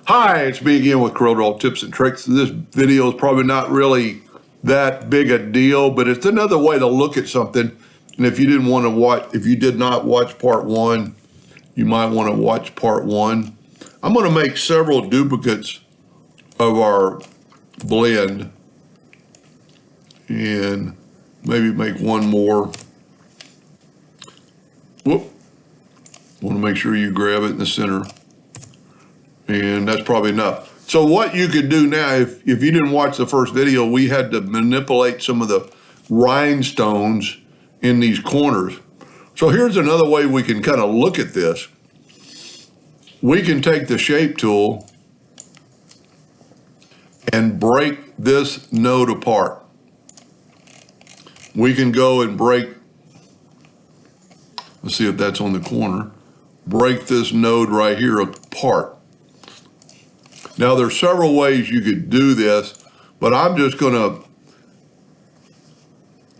Hi, it's me again with Corel tips and tricks. This video is probably not really that big a deal, but it's another way to look at something. And if you did not watch part one, you might want to watch part one. I'm going to make several duplicates of our blend and maybe make one more. Whoop. Want to make sure you grab it in the center. And that's probably enough. So what you could do now, if you didn't watch the first video, we had to manipulate some of the rhinestones in these corners. So here's another way we can kind of look at this. We can take the shape tool and break this node apart. We can go and break, let's see if that's on the corner, break this node right here apart. Now, there's several ways you could do this, but I'm just going to,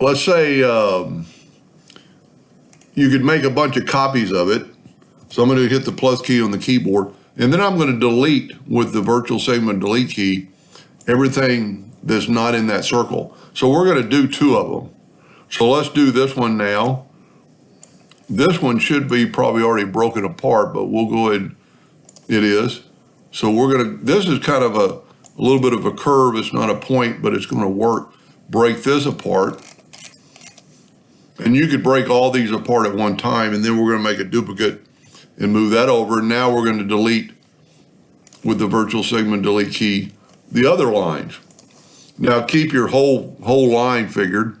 let's say you could make a bunch of copies of it. So I'm going to hit the plus key on the keyboard, and then I'm going to delete with the virtual segment delete key everything that's not in that circle. So we're going to do two of them. So let's do this one now. This one should be probably already broken apart, but we'll go ahead, it is. So this is kind of a little bit of a curve. It's not a point, but it's going to work. Break this apart. And you could break all these apart at one time, and then we're going to make a duplicate and move that over. And now we're going to delete with the virtual segment delete key the other lines. Now keep your whole line figured.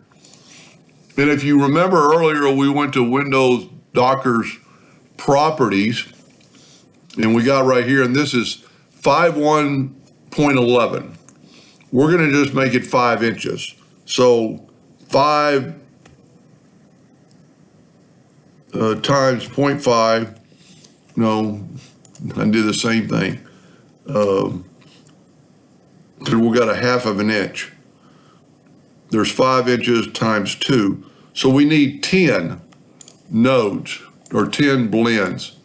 And if you remember earlier, we went to Windows Docker's properties, and we got right here, and this is 5.1.11. We're going to just make it 5 inches. So 5 times 0.5. No, I did the same thing. Because we got a half of an inch. There's 5 inches times 2. So we need 10 nodes or 10 blends.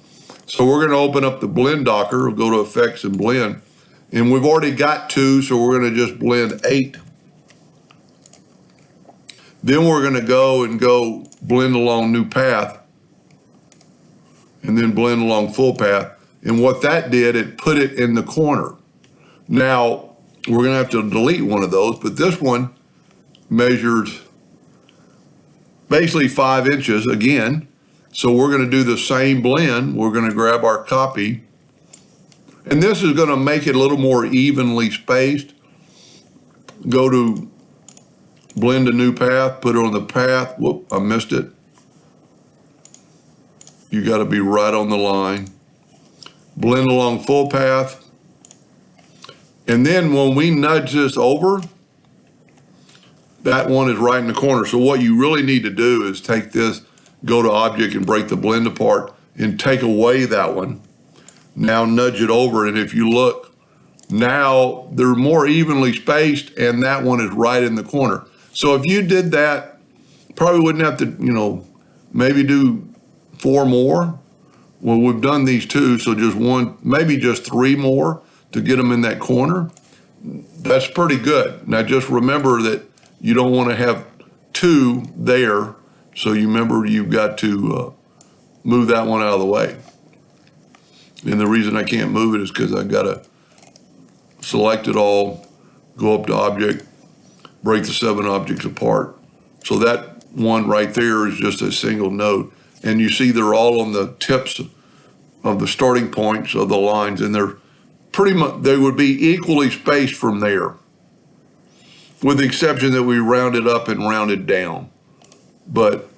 So we're going to open up the blend docker, we'll go to effects and blend, and we've already got 2, so we're going to just blend 8. Then we're going to go blend along new path, and then blend along full path. And what that did, it put it in the corner. Now, we're going to have to delete one of those, but this one measures basically 5 inches again. So we're going to do the same blend. We're going to grab our copy. And this is going to make it a little more evenly spaced. Go to blend a new path, put it on the path. Whoop, I missed it. You got to be right on the line. Blend along full path. And then when we nudge this over, that one is right in the corner. So what you really need to do is take this, go to object and break the blend apart and take away that one. Now nudge it over, and if you look, now they're more evenly spaced and that one is right in the corner. So if you did that, probably wouldn't have to, maybe do 4 more. Well, we've done these 2, so just one, maybe just 3 more to get them in that corner. That's pretty good. Now just remember that you don't want to have 2 there. So you remember you've got to move that one out of the way. And the reason I can't move it is because I've got to select it all, go up to object, break the 7 objects apart. So that one right there is just a single node. And you see they're all on the tips of the starting points of the lines, and they're pretty much, they would be equally spaced from there, with the exception that we rounded up and rounded down. But,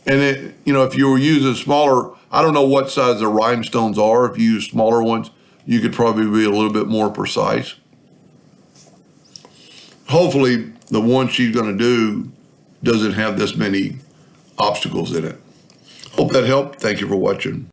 and it, if you were using smaller, I don't know what size the rhinestones are. If you use smaller ones, you could probably be a little bit more precise. Hopefully the one she's going to do doesn't have this many obstacles in it. Hope that helped. Thank you for watching.